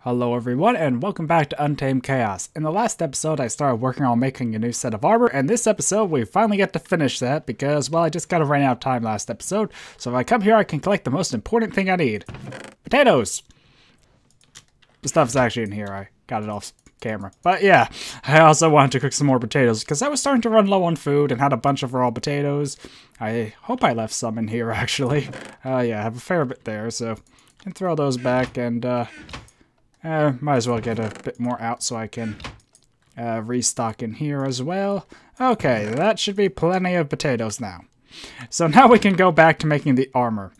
Hello everyone, and welcome back to Untamed Chaos. In the last episode, I started working on making a new set of armor, and this episode, we finally get to finish that because, well, I just kind of ran out of time last episode. So if I come here, I can collect the most important thing I need. Potatoes! The stuff's actually in here, I got it off camera. But yeah, I also wanted to cook some more potatoes because I was starting to run low on food and had a bunch of raw potatoes. I hope I left some in here, actually. Yeah, I have a fair bit there, so I can throw those back and, might as well get a bit more out so I can restock in here as well. Okay, that should be plenty of potatoes now. So now we can go back to making the armor.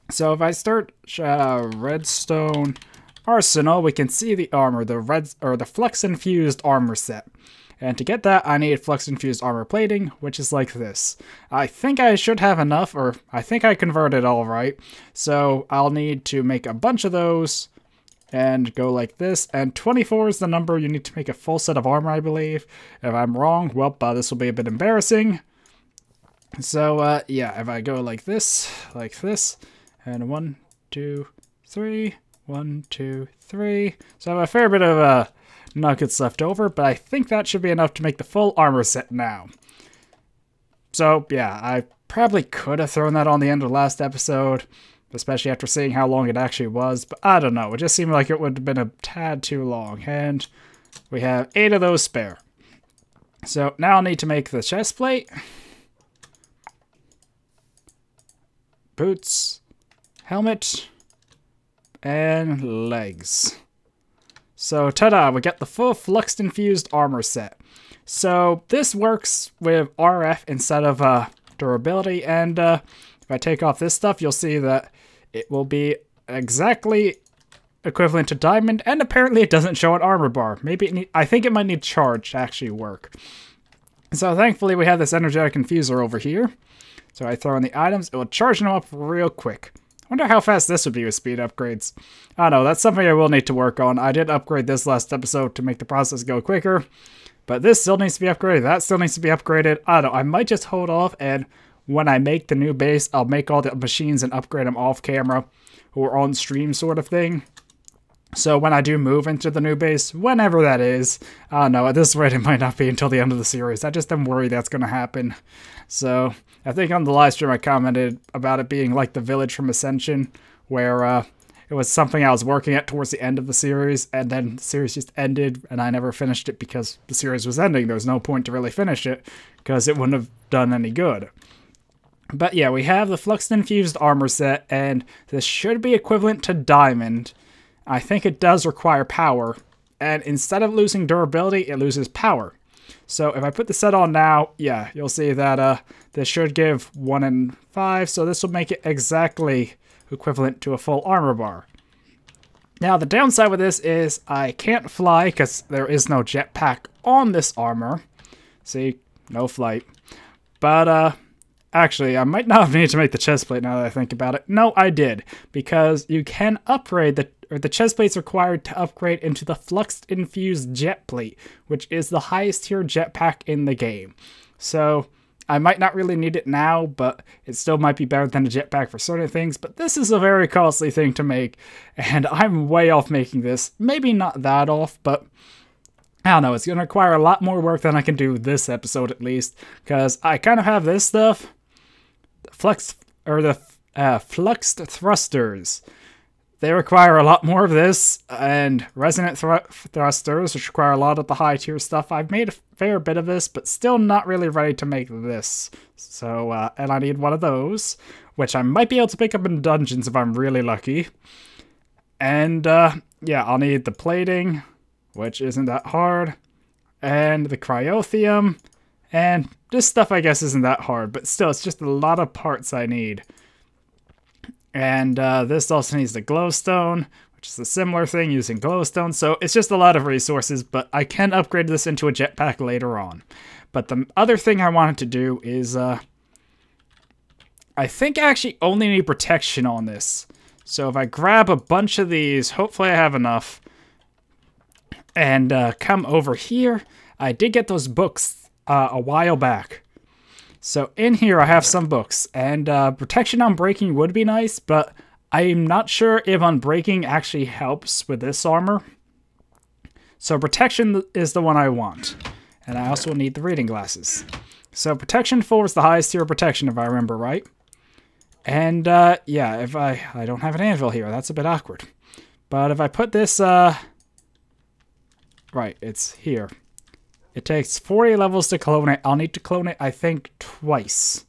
So if I start redstone arsenal, we can see the armor, the flux infused armor set. And to get that, I need flux infused armor plating, which is like this. I think I should have enough, or I think I converted all right. So I'll need to make a bunch of those and go like this, and 24 is the number you need to make a full set of armor, I believe. If I'm wrong, well, this will be a bit embarrassing. So, yeah, if I go like this, and 1, 2, 3, 1, 2, 3. So I have a fair bit of nuggets left over, but I think that should be enough to make the full armor set now. So, yeah, I probably could have thrown that on the end of the last episode, especially after seeing how long it actually was, but I don't know, it just seemed like it would have been a tad too long, and we have 8 of those spare. So now I'll need to make the chest plate, boots, helmet, and legs. So ta-da, we get the full flux infused armor set. So this works with RF instead of durability, and if I take off this stuff, you'll see that it will be exactly equivalent to diamond, and apparently it doesn't show an armor bar. Maybe I think it might need charge to actually work. So thankfully we have this energetic infuser over here. So I throw in the items, it will charge them up real quick. I wonder how fast this would be with speed upgrades. I don't know, that's something I will need to work on. I did upgrade this last episode to make the process go quicker, but this still needs to be upgraded, that still needs to be upgraded. I don't know, I might just hold off, and when I make the new base, I'll make all the machines and upgrade them off camera or on stream sort of thing. So when I do move into the new base, whenever that is, I don't know, at this rate it might not be until the end of the series. I just am worried that's going to happen. So I think on the live stream I commented about it being like the village from Ascension, where it was something I was working at towards the end of the series, and then the series just ended, and I never finished it because the series was ending. There was no point to really finish it, because it wouldn't have done any good. But yeah, we have the flux-infused armor set, and this should be equivalent to diamond. I think it does require power, and instead of losing durability, it loses power. So if I put the set on now, yeah, you'll see that this should give 1 in 5, so this will make it exactly equivalent to a full armor bar. Now, the downside with this is I can't fly because there is no jetpack on this armor. See, no flight. But, actually, I might not have needed to make the chest plate now that I think about it. No, I did, because you can upgrade the chest plate's required to upgrade into the flux-infused jet plate, which is the highest tier jetpack in the game. So I might not really need it now, but it still might be better than a jetpack for certain things. But this is a very costly thing to make, and I'm way off making this. Maybe not that off, but I don't know, it's going to require a lot more work than I can do this episode at least, because I kind of have this stuff. Fluxed thrusters. They require a lot more of this, and resonant thrusters, which require a lot of the high tier stuff. I've made a fair bit of this, but still not really ready to make this. So, and I need one of those, which I might be able to pick up in dungeons if I'm really lucky. And, yeah, I'll need the plating, which isn't that hard, and the cryotheum, and this stuff I guess isn't that hard, but still, it's just a lot of parts I need. And this also needs the glowstone, which is a similar thing using glowstone, so it's just a lot of resources, but I can upgrade this into a jetpack later on. But the other thing I wanted to do is, I think I actually only need protection on this. So if I grab a bunch of these, hopefully I have enough, and come over here, I did get those books a while back. So in here I have some books, and protection on breaking would be nice, but I'm not sure if Unbreaking actually helps with this armor. So Protection is the one I want. And I also need the reading glasses. So Protection 4 is the highest tier of protection, if I remember right. And, yeah, if I don't have an anvil here. That's a bit awkward. But if I put this, right, it's here. It takes 40 levels to clone it. I'll need to clone it, I think, twice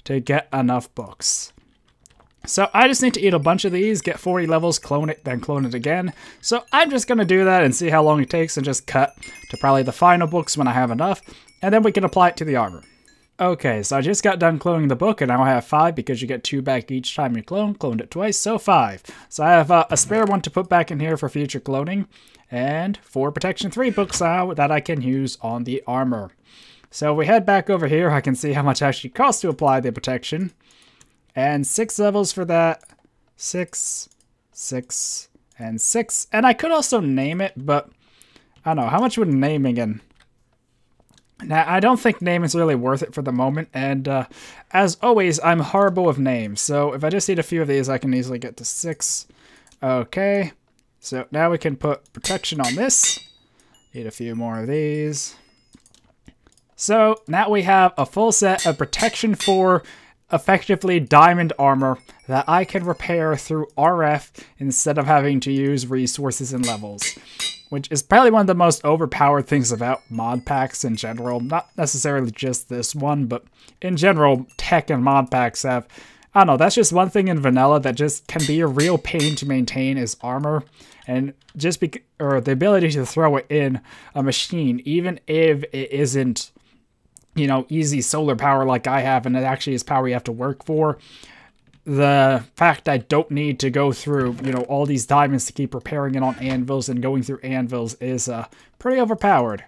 to get enough books. So I just need to eat a bunch of these, get 40 levels, clone it, then clone it again. So I'm just going to do that and see how long it takes and just cut to probably the final books when I have enough. And then we can apply it to the armor. Okay, so I just got done cloning the book, and now I have 5 because you get 2 back each time you cloned it twice, so 5. So I have a spare one to put back in here for future cloning, and 4 Protection 3 books now that I can use on the armor. So if we head back over here, I can see how much it actually costs to apply the protection. And 6 levels for that. 6, 6, and 6. And I could also name it, but I don't know. How much would naming in? Now, I don't think naming is really worth it for the moment. And as always, I'm horrible with names. So if I just need a few of these, I can easily get to 6. Okay. So now we can put protection on this. Need a few more of these. So now we have a full set of protection for effectively diamond armor that I can repair through RF instead of having to use resources and levels, which is probably one of the most overpowered things about mod packs in general. Not necessarily just this one, but in general, tech and mod packs have, I don't know, that's just one thing in vanilla that just can be a real pain to maintain is armor, and just or the ability to throw it in a machine, even if it isn't, you know, easy solar power like I have, and it actually is power you have to work for. The fact I don't need to go through, you know, all these diamonds to keep repairing it on anvils and going through anvils is pretty overpowered.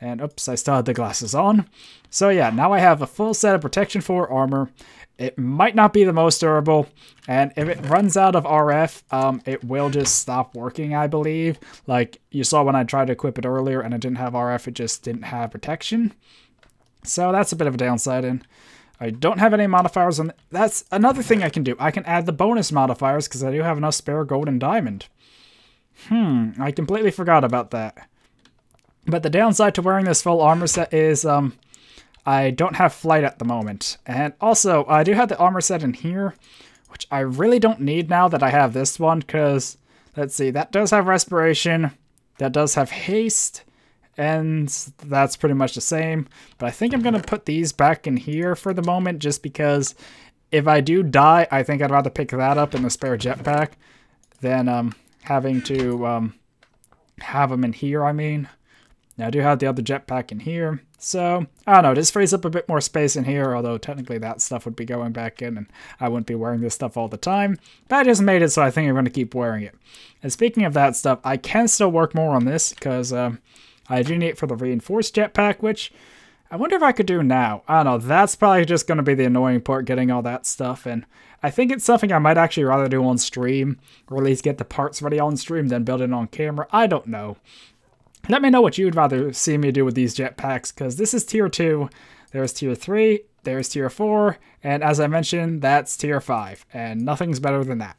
And oops, I still had the glasses on. So yeah, now I have a full set of Protection 4 armor. It might not be the most durable, and if it runs out of RF, it will just stop working, I believe. Like you saw when I tried to equip it earlier and it didn't have RF, it just didn't have protection. So that's a bit of a downside, and I don't have any modifiers on. That's another thing I can do. I can add the bonus modifiers because I do have enough spare gold and diamond. I completely forgot about that. But the downside to wearing this full armor set is I don't have flight at the moment. And also, I do have the armor set in here, which I really don't need now that I have this one because, let's see, that does have respiration, that does have haste, and that's pretty much the same. But I think I'm going to put these back in here for the moment just because if I do die, I think I'd rather pick that up in the spare jetpack than having to have them in here, I mean. Now, I do have the other jetpack in here. So, I don't know, just frees up a bit more space in here, although technically that stuff would be going back in and I wouldn't be wearing this stuff all the time. But I just made it, so I think I'm going to keep wearing it. And speaking of that stuff, I can still work more on this because I do need it for the reinforced jetpack, which I wonder if I could do now. I don't know, that's probably just going to be the annoying part, getting all that stuff. And I think it's something I might actually rather do on stream, or at least get the parts ready on stream than build it on camera. I don't know. Let me know what you'd rather see me do with these jetpacks, because this is tier 2, there's tier 3, there's tier 4, and as I mentioned, that's tier 5, and nothing's better than that.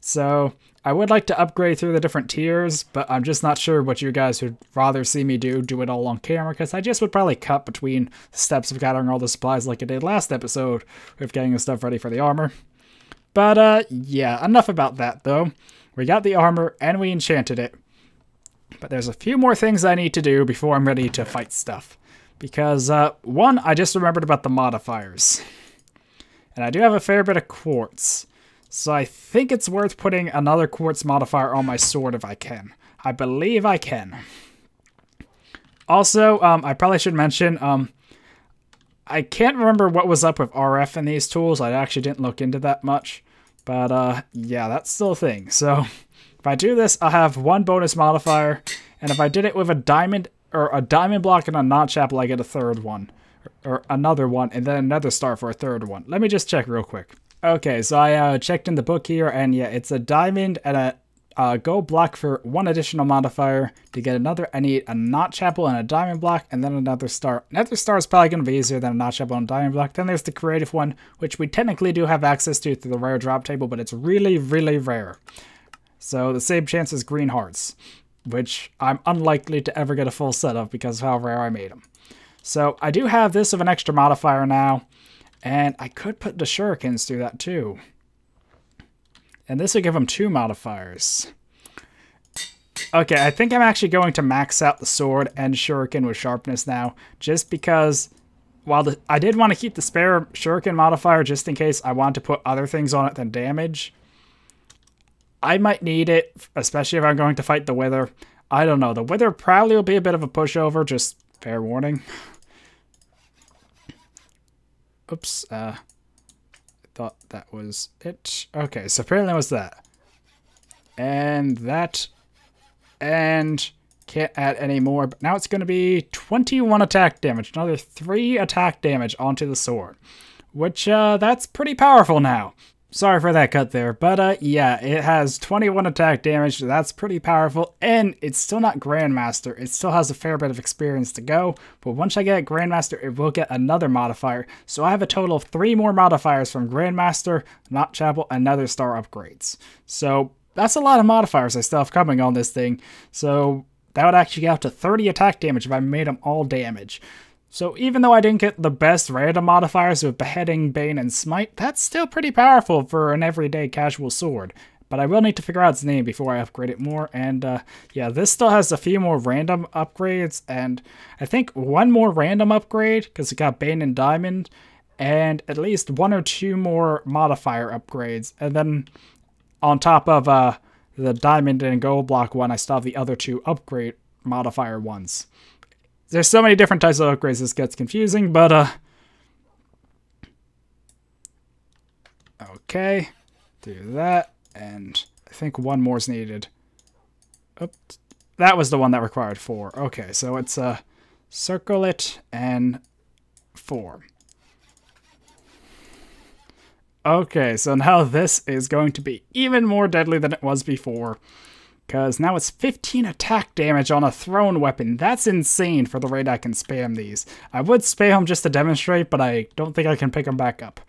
So I would like to upgrade through the different tiers, but I'm just not sure what you guys would rather see me do it all on camera, because I just would probably cut between the steps of gathering all the supplies like I did last episode with getting the stuff ready for the armor. But yeah, enough about that though. We got the armor and we enchanted it. But there's a few more things I need to do before I'm ready to fight stuff. Because, one, I just remembered about the modifiers. And I do have a fair bit of quartz. So I think it's worth putting another quartz modifier on my sword if I can. I believe I can. Also, I probably should mention, I can't remember what was up with RF in these tools. I actually didn't look into that much. But, yeah, that's still a thing. So if I do this, I'll have one bonus modifier, and if I did it with a diamond block and a notch apple, I get a third one, or another one, and then another star for a third one. Let me just check real quick. Okay, so I checked in the book here, and yeah, it's a diamond and gold block for one additional modifier. To get another, I need a notch apple and a diamond block, and then another star. Another star is probably going to be easier than a notch apple and a diamond block. Then there's the creative one, which we technically do have access to through the rare drop table, but it's really, really rare. So the same chance as green hearts, which I'm unlikely to ever get a full set of because of how rare I made them. So I do have this of an extra modifier now, and I could put the shurikens through that too. And this would give them 2 modifiers. Okay, I think I'm actually going to max out the sword and shuriken with sharpness now, just because while I did want to keep the spare shuriken modifier just in case I want to put other things on it than damage, I might need it, especially if I'm going to fight the Wither. I don't know. The Wither probably will be a bit of a pushover, just fair warning. Oops. I thought that was it. Okay, so apparently it was that. And that. And can't add any more. But now it's going to be 21 attack damage. Another 3 attack damage onto the sword. Which, that's pretty powerful now. Sorry for that cut there, but yeah, it has 21 attack damage, so that's pretty powerful, and it's still not Grandmaster. It still has a fair bit of experience to go, but once I get Grandmaster, it will get another modifier, so I have a total of 3 more modifiers from Grandmaster, Notch Apple, and Nether Star upgrades. So that's a lot of modifiers I still have coming on this thing, so that would actually get up to 30 attack damage if I made them all damage. So even though I didn't get the best random modifiers with Beheading, Bane, and Smite, that's still pretty powerful for an everyday casual sword. But I will need to figure out its name before I upgrade it more, and yeah, this still has a few more random upgrades, and I think 1 more random upgrade, because it got Bane and Diamond, and at least 1 or 2 more modifier upgrades, and then on top of the Diamond and Gold block one, I still have the other 2 upgrade modifier ones. There's so many different types of upgrades, this gets confusing, but okay, do that, and I think 1 more is needed. Oops, that was the one that required 4. Okay, so it's circle it and 4. Okay, so now this is going to be even more deadly than it was before. Because now it's 15 attack damage on a thrown weapon. That's insane for the rate I can spam these. I would spam them just to demonstrate, but I don't think I can pick them back up.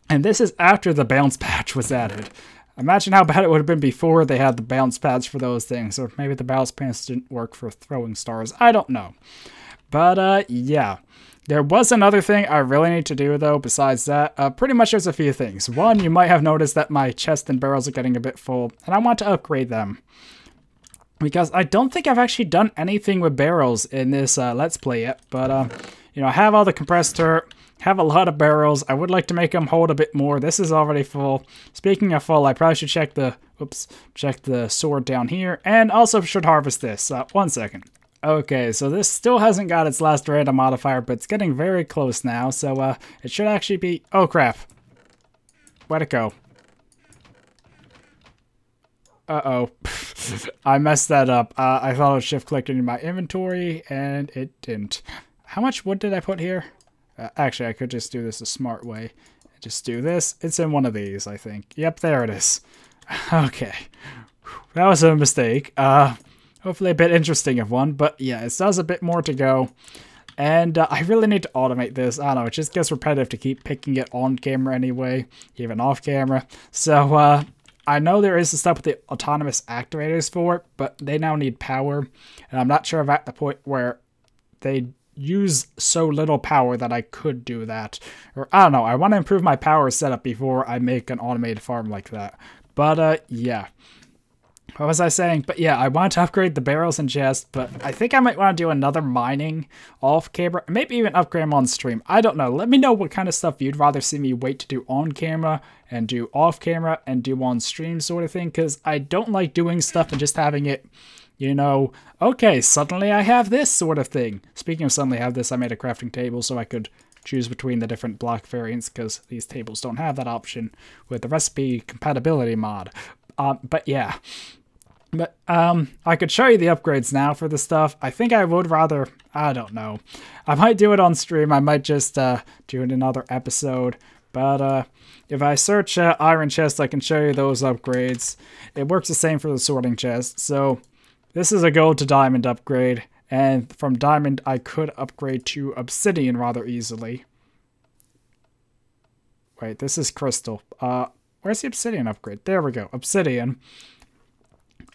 And this is after the bounce patch was added. Imagine how bad it would have been before they had the bounce patch for those things. Or maybe the bounce patch didn't work for throwing stars. I don't know. But yeah. There was another thing I really need to do, though, besides that. Pretty much there's a few things. One, you might have noticed that my chest and barrels are getting a bit full, and I want to upgrade them. Because I don't think I've actually done anything with barrels in this Let's Play yet, but, you know, I have all the compressed turret, have a lot of barrels. I would like to make them hold a bit more. This is already full. Speaking of full, I probably should check the sword down here, and also should harvest this. 1 second. Okay, so this still hasn't got its last random modifier, but it's getting very close now, so it should actually be... Oh, crap. Where'd it go? Uh-oh. I messed that up. I thought it was shift-clicked in my inventory, and it didn't. How much wood did I put here? Actually, I could just do this a smart way. Just do this. It's in one of these, I think. Yep, there it is. Okay. That was a mistake. Hopefully a bit interesting of one, but yeah, it still has a bit more to go. And I really need to automate this. I don't know, it just gets repetitive to keep picking it on camera anyway, even off camera. So I know there is the stuff with the autonomous activators for it, but they now need power. And I'm not sure if I'm at the point where they use so little power that I could do that. Or I don't know, I want to improve my power setup before I make an automated farm like that. But yeah. What was I saying? But yeah, I want to upgrade the barrels and chest, but I think I might want to do another mining off camera, maybe even upgrade them on stream. I don't know. Let me know what kind of stuff you'd rather see me wait to do on camera and do off camera and do on stream sort of thing, because I don't like doing stuff and just having it, you know, okay, suddenly I have this sort of thing. Speaking of suddenly have this, I made a crafting table so I could choose between the different block variants, because these tables don't have that option with the recipe compatibility mod. But yeah. But I could show you the upgrades now for the stuff. I think I would rather, I don't know. I might do it on stream. I might just do it in another episode. But if I search iron chest, I can show you those upgrades. It works the same for the sorting chest. So this is a gold to diamond upgrade. And from diamond, I could upgrade to obsidian rather easily. Wait, this is crystal. Where's the obsidian upgrade? There we go. Obsidian.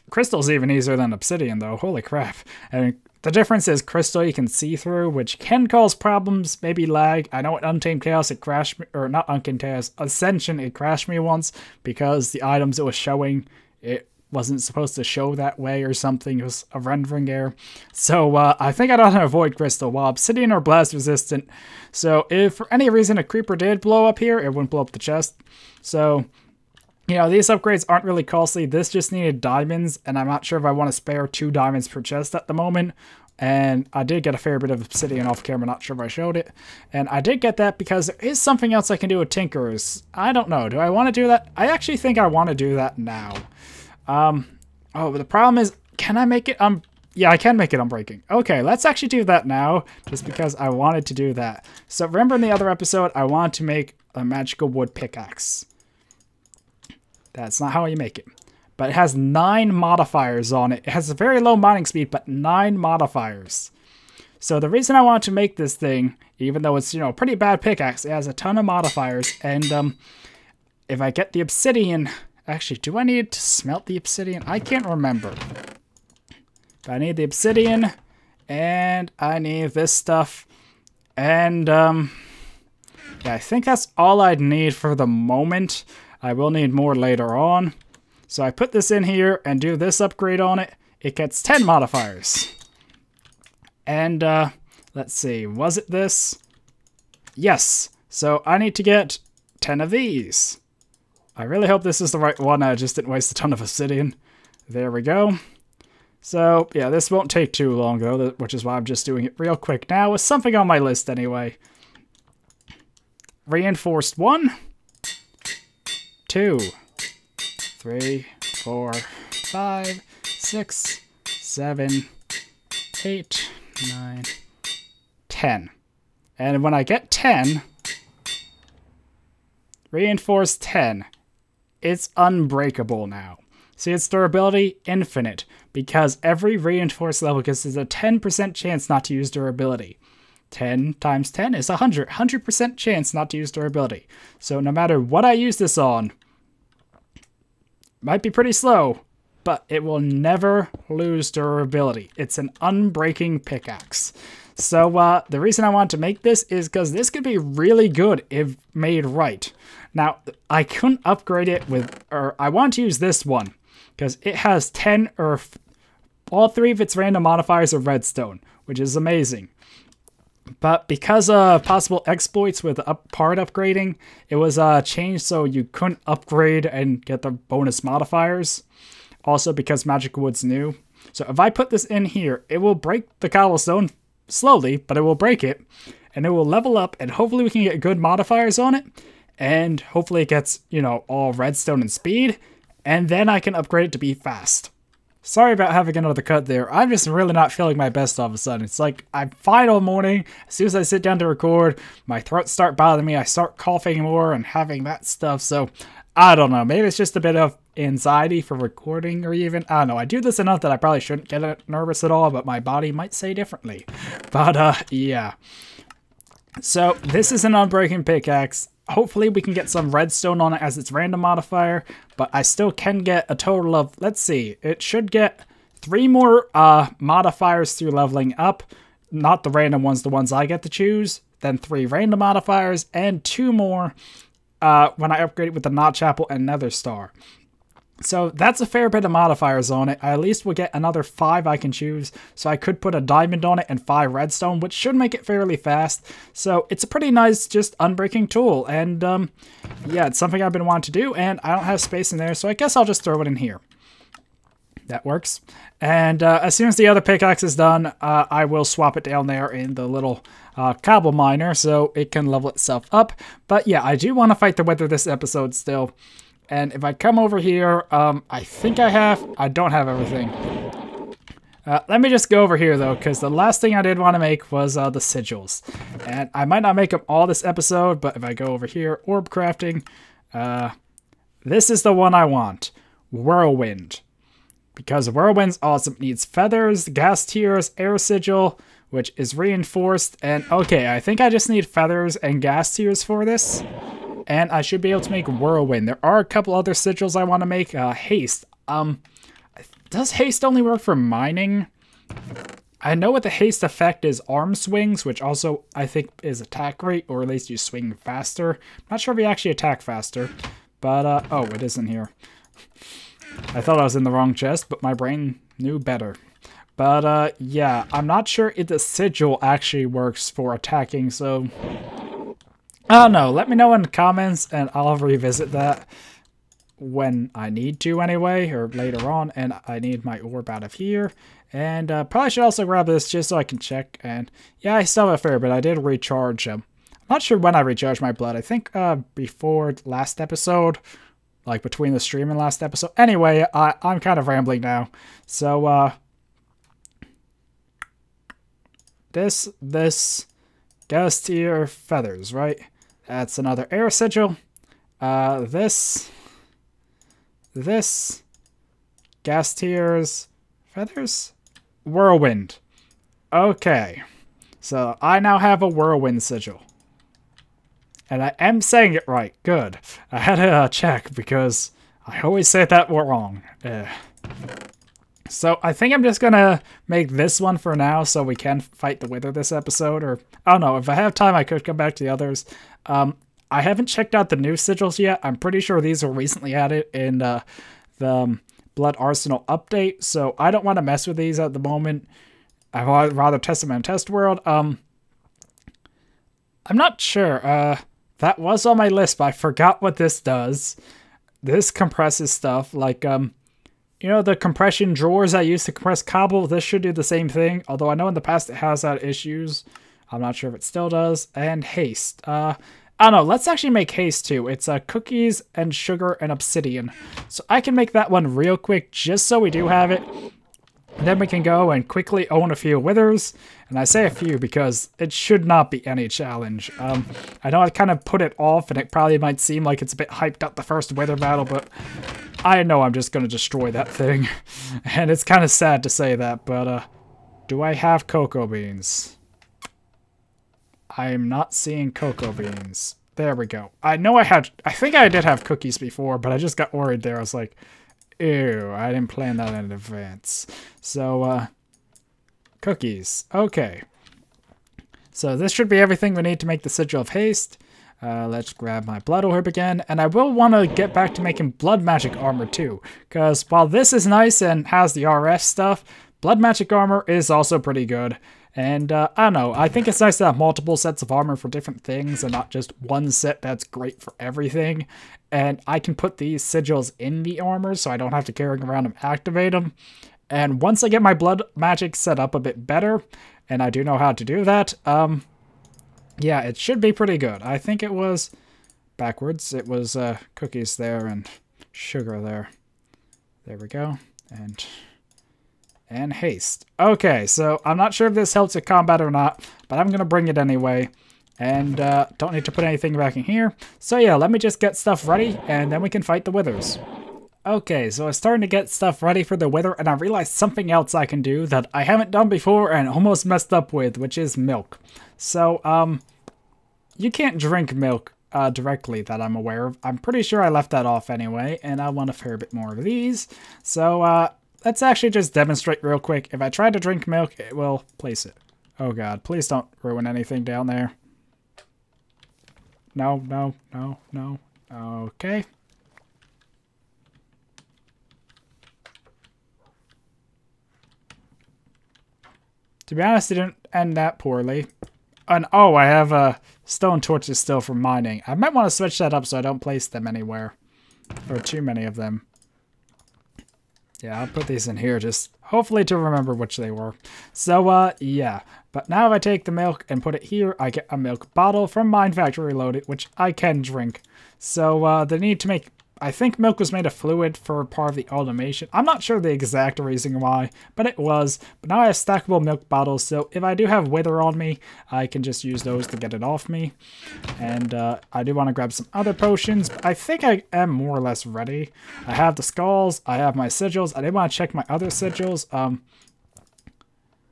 Crystal's even easier than obsidian, though. Holy crap. And the difference is crystal you can see through, which can cause problems, maybe lag. I know at Untamed Chaos it crashed me, or not Untamed Chaos, Ascension it crashed me once because the items it was showing, it wasn't supposed to show that way or something. It was a rendering error. So I think I know how to avoid crystal, while obsidian or blast resistant. So if for any reason a creeper did blow up here, it wouldn't blow up the chest. So, you know, these upgrades aren't really costly. This just needed diamonds, and I'm not sure if I want to spare 2 diamonds per chest at the moment. And I did get a fair bit of obsidian off camera, not sure if I showed it. And I did get that because there is something else I can do with Tinkerers. I don't know, do I want to do that? I actually think I want to do that now. Oh, but the problem is, can I make it, yeah, I can make it unbreaking. Okay, let's actually do that now, just because I wanted to do that. So remember in the other episode, I wanted to make a magical wood pickaxe. That's not how you make it. But it has 9 modifiers on it. It has a very low mining speed, but 9 modifiers. So the reason I wanted to make this thing, even though it's, you know, a pretty bad pickaxe, it has a ton of modifiers. And if I get the obsidian... Actually, do I need to smelt the obsidian? I can't remember. But I need the obsidian, and I need this stuff. And, yeah, I think that's all I'd need for the moment. I will need more later on. So I put this in here and do this upgrade on it. It gets 10 modifiers. And, let's see, was it this? Yes. So I need to get 10 of these. I really hope this is the right one. I just didn't waste a ton of obsidian. There we go. So, yeah, this won't take too long, though, which is why I'm just doing it real quick now with something on my list anyway. Reinforced 1, 2, 3, 4, 5, 6, 7, 8, 9, 10. And when I get 10, reinforced 10, it's unbreakable now. See, its durability, infinite, because every reinforced level gives us a 10% chance not to use durability. 10 times 10 is 100. 100% chance not to use durability. So no matter what I use this on, might be pretty slow, but it will never lose durability. It's an unbreaking pickaxe. So the reason I want to make this is because this could be really good if made right. Now, I couldn't upgrade it with, or I want to use this one, because it has 10 or all 3 of its random modifiers of redstone, which is amazing. But because of possible exploits with part upgrading, it was changed so you couldn't upgrade and get the bonus modifiers. Also because Magic Wood's new. So if I put this in here, it will break the cobblestone slowly, but it will break it. And it will level up, and hopefully we can get good modifiers on it. And hopefully it gets, you know, all redstone and speed. And then I can upgrade it to be fast. Sorry about having another cut there. I'm just really not feeling my best all of a sudden. It's like I'm fine all morning. As soon as I sit down to record, my throat starts bothering me. I start coughing more and having that stuff. So I don't know. Maybe it's just a bit of anxiety for recording, or even, I don't know. I do this enough that I probably shouldn't get nervous at all, but my body might say differently. But yeah. So this is an unbreaking pickaxe. Hopefully we can get some redstone on it as its random modifier, but I still can get a total of, let's see, it should get 3 more modifiers through leveling up, not the random ones, the ones I get to choose, then 3 random modifiers, and 2 more when I upgrade it with the Notch Apple and Nether Star. So that's a fair bit of modifiers on it. I at least will get another 5 I can choose. So I could put a diamond on it and 5 redstone, which should make it fairly fast. So it's a pretty nice, just unbreaking tool. And yeah, it's something I've been wanting to do, and I don't have space in there, so I guess I'll just throw it in here. That works. And as soon as the other pickaxe is done, I will swap it down there in the little cobble miner so it can level itself up. But yeah, I do want to fight the weather this episode still. And if I come over here, I think I don't have everything. Let me just go over here, though, because the last thing I did want to make was the sigils. And I might not make them all this episode, but if I go over here, orb crafting, this is the one I want. Whirlwind. Because Whirlwind's awesome. It needs feathers, gas tiers, air sigil, which is reinforced. And okay, I think I just need feathers and gas tiers for this. And I should be able to make Whirlwind. There are a couple other sigils I want to make. Haste. Does haste only work for mining? I know what the haste effect is arm swings, which also I think is attack rate, or at least you swing faster. I'm not sure if you actually attack faster, but oh, it isn't here. I thought I was in the wrong chest, but my brain knew better. But yeah, I'm not sure if the sigil actually works for attacking, so I don't know. Let me know in the comments, and I'll revisit that when I need to anyway, or later on. And I need my orb out of here, and probably should also grab this just so I can check. And yeah, I still have a fair bit. I did recharge I'm not sure when I recharged my blood. I think before last episode, like between the stream and last episode. Anyway, I'm kind of rambling now, so this gas tier feathers, right? That's another air sigil. This gas tiers feathers, whirlwind. Okay, so I now have a whirlwind sigil, and I am saying it right. Good. I had to check because I always say that wrong. So I think I'm just gonna make this one for now, so we can fight the Wither this episode. Or I don't know, if I have time, I could come back to the others. I haven't checked out the new sigils yet. I'm pretty sure these were recently added in the Blood Arsenal update, so I don't want to mess with these at the moment. I'd rather test them in Test World. I'm not sure. That was on my list, but I forgot what this does. This compresses stuff, like, you know, the compression drawers I use to compress cobble. This should do the same thing, although I know in the past it has had issues. I'm not sure if it still does. And haste. I don't know. Let's actually make haste too. It's cookies and sugar and obsidian. So I can make that one real quick just so we do have it. And then we can go and quickly own a few withers. And I say a few because it should not be any challenge. I know I kind of put it off, and it probably might seem like it's a bit hyped up the first wither battle, but I know I'm just going to destroy that thing. And it's kind of sad to say that, but do I have cocoa beans? I am not seeing cocoa beans. There we go. I know I think I did have cookies before, but I just got worried there. I was like, ew, I didn't plan that in advance. So, cookies. Okay. So this should be everything we need to make the Sigil of Haste. Let's grab my blood orb again. And I will want to get back to making blood magic armor too. Because while this is nice and has the RF stuff, blood magic armor is also pretty good. And I don't know, I think it's nice to have multiple sets of armor for different things and not just one set that's great for everything. And I can put these sigils in the armor so I don't have to carry around and activate them. And once I get my blood magic set up a bit better, and I do know how to do that, yeah, it should be pretty good. I think it was backwards. It was cookies there and sugar there. There we go. And haste. Okay, so I'm not sure if this helps with combat or not, but I'm going to bring it anyway. And don't need to put anything back in here. So yeah, let me just get stuff ready, and then we can fight the withers. Okay, so I was starting to get stuff ready for the wither, and I realized something else I can do that I haven't done before and almost messed up with, which is milk. So, you can't drink milk directly that I'm aware of. I'm pretty sure I left that off anyway, and I want a fair bit more of these. So, let's actually just demonstrate real quick. If I try to drink milk, it will place it. Oh god, please don't ruin anything down there. No, no, no, no. Okay. To be honest, it didn't end that poorly. And oh, I have stone torches still for mining. I might want to switch that up so I don't place them anywhere. Or too many of them. Yeah, I'll put these in here just hopefully to remember which they were. So, yeah. But now if I take the milk and put it here, I get a milk bottle from Mine Factory Reloaded, which I can drink. So, the need to make I think milk was made of fluid for part of the automation. I'm not sure the exact reason why, but it was. But now I have stackable milk bottles, so if I do have wither on me, I can just use those to get it off me. And I do want to grab some other potions, but I think I am more or less ready. I have the skulls, I have my sigils. I did want to check my other sigils.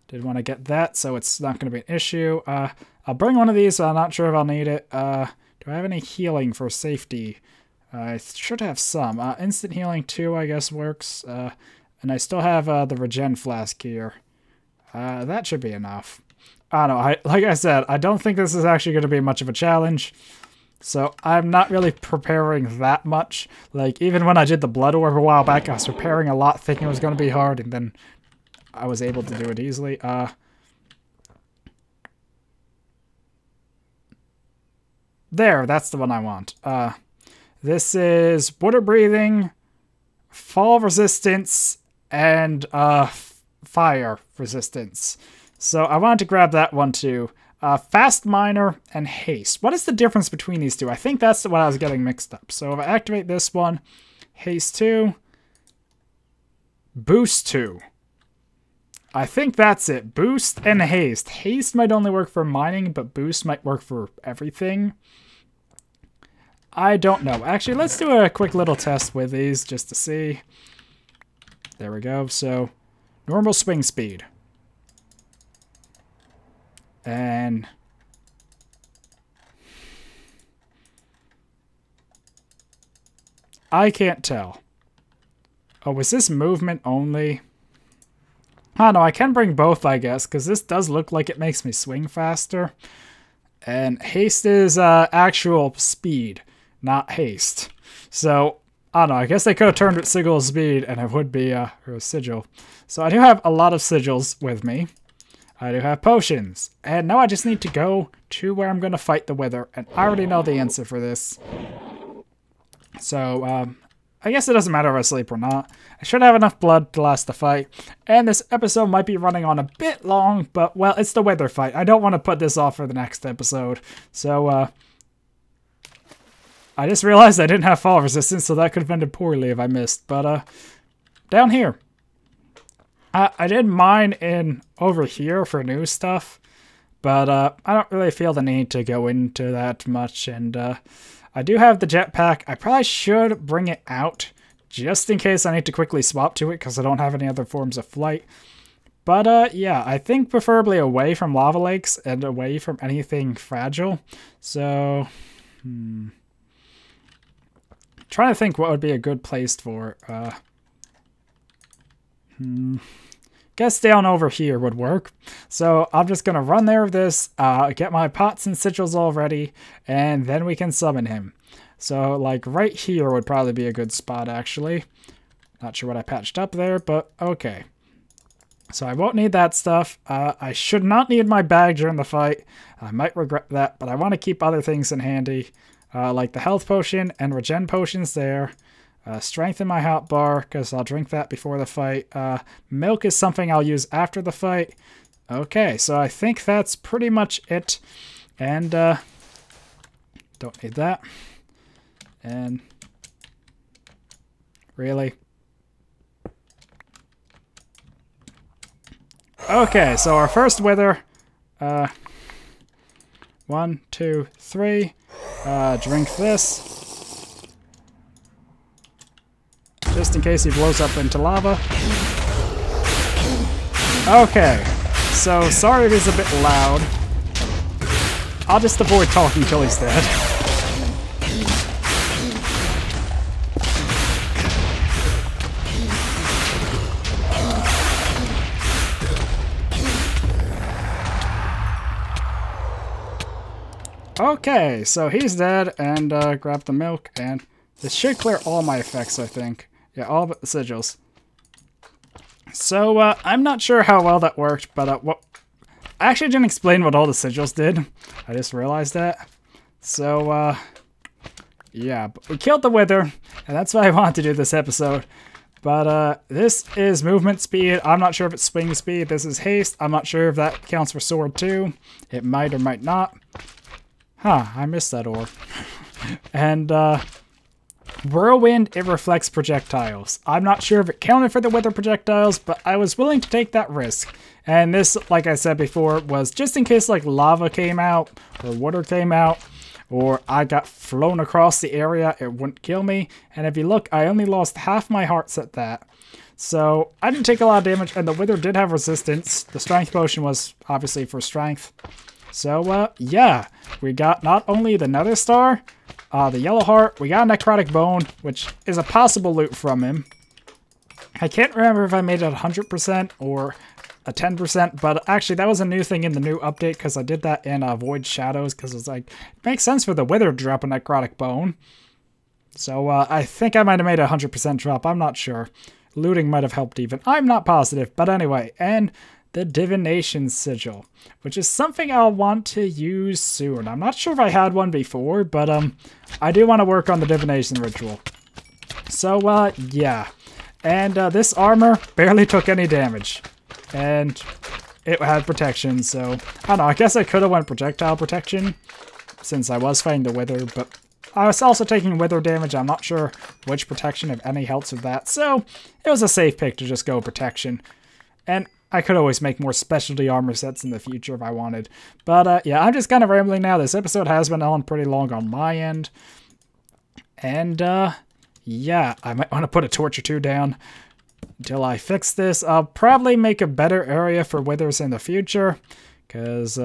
Did want to get that, so it's not going to be an issue. I'll bring one of these, but I'm not sure if I'll need it. Do I have any healing for safety? I should have some. Instant healing 2, I guess, works. And I still have the regen flask here. That should be enough. I don't know. Like I said, I don't think this is actually going to be much of a challenge. So I'm not really preparing that much. Like, even when I did the blood orb a while back, I was preparing a lot, thinking it was going to be hard, and then I was able to do it easily. There, that's the one I want. This is water breathing, fall resistance, and fire resistance. So I wanted to grab that one too. Fast miner and haste. What is the difference between these two? I think that's what I was getting mixed up. So if I activate this one, haste 2, boost 2. I think that's it. Boost and haste. Haste might only work for mining, but boost might work for everything. I don't know. Actually, let's do a quick little test with these just to see. There we go. So, normal swing speed. And I can't tell. Oh, was this movement only? I don't know, I can bring both, I guess, because this does look like it makes me swing faster. And haste is actual speed, not haste. So, I don't know, I guess they could have turned it sigil speed, and it would be a sigil. So I do have a lot of sigils with me. I do have potions. And now I just need to go to where I'm going to fight the wither, and I already know the answer for this. So, I guess it doesn't matter if I sleep or not. I should have enough blood to last the fight. And this episode might be running on a bit long, but, well, it's the wither fight. I don't want to put this off for the next episode. So, I just realized I didn't have fall resistance, so that could have ended poorly if I missed. But, down here. I did mine in over here for new stuff, but, I don't really feel the need to go into that much, and, I do have the jetpack. I probably should bring it out just in case I need to quickly swap to it because I don't have any other forms of flight. But yeah, I think preferably away from lava lakes and away from anything fragile. So, trying to think what would be a good place for it. Guess down over here would work. So I'm just going to run there with this, get my pots and sigils all ready, and then we can summon him. So like right here would probably be a good spot actually. Not sure what I patched up there, but okay. So I won't need that stuff. I should not need my bag during the fight. I might regret that, but I want to keep other things in handy. Like the health potion and regen potions there. Strengthen my hot bar, because I'll drink that before the fight. Milk is something I'll use after the fight. Okay, so I think that's pretty much it. And, don't need that. And, really? Okay, so our first wither. 1, 2, 3. Drink this. Just in case he blows up into lava. Okay, so sorry if he's a bit loud. I'll just avoid talking till he's dead. Okay, so he's dead, and grab the milk, and this should clear all my effects, I think. Yeah, all but the sigils. So, I'm not sure how well that worked, but what I actually didn't explain what all the sigils did. I just realized that. So, yeah, but we killed the wither, and that's why I wanted to do this episode. But, this is movement speed. I'm not sure if it's swing speed. This is haste. I'm not sure if that counts for sword too. It might or might not. Huh, I missed that ore. And, Whirlwind, it reflects projectiles. I'm not sure if it counted for the wither projectiles, but I was willing to take that risk. And this, like I said before, was just in case like lava came out, or water came out, or I got flown across the area, it wouldn't kill me. And if you look, I only lost half my hearts at that. So I didn't take a lot of damage, and the wither did have resistance. The strength potion was obviously for strength. So, yeah, we got not only the nether star, the yellow heart, we got a necrotic bone, which is a possible loot from him. I can't remember if I made it 100% or a 10%, but actually that was a new thing in the new update, because I did that in Void Shadows, because it's like, it makes sense for the wither to drop a necrotic bone. So, I think I might have made a 100% drop, I'm not sure. Looting might have helped even, I'm not positive, but anyway, and the divination sigil, which is something I'll want to use soon. I'm not sure if I had one before, but I do want to work on the divination ritual. So yeah, and this armor barely took any damage, and it had protection. So I don't know, I guess I could have went projectile protection since I was fighting the wither, but I was also taking wither damage. I'm not sure which protection, if any, helps with that. So it was a safe pick to just go protection. And I could always make more specialty armor sets in the future if I wanted. But yeah, I'm just kind of rambling now. This episode has been on pretty long on my end. And yeah, I might want to put a torch or two down until I fix this. I'll probably make a better area for withers in the future, because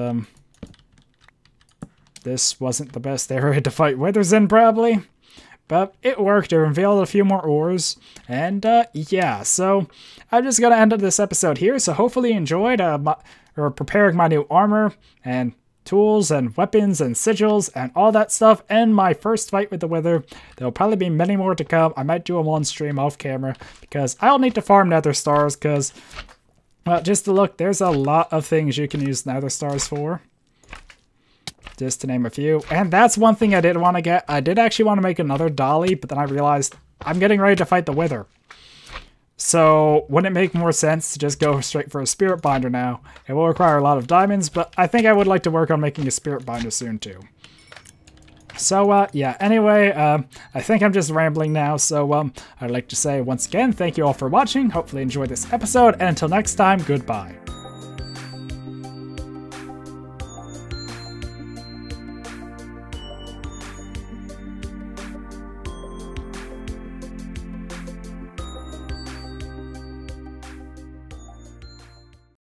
this wasn't the best area to fight withers in, probably. But it worked. It revealed a few more ores. And yeah, so I'm just going to end this episode here. So hopefully you enjoyed preparing my new armor and tools and weapons and sigils and all that stuff. And my first fight with the wither. There'll probably be many more to come. I might do them on stream off camera, because I'll need to farm nether stars, because, well, just to look, there's a lot of things you can use nether stars for. Just to name a few. And that's one thing I did want to get. I did actually want to make another dolly, but then I realized I'm getting ready to fight the wither. So wouldn't it make more sense to just go straight for a spirit binder now? It will require a lot of diamonds, but I think I would like to work on making a spirit binder soon too. So yeah, anyway, I think I'm just rambling now. So I'd like to say once again, thank you all for watching. Hopefully you enjoyed this episode, and until next time, goodbye.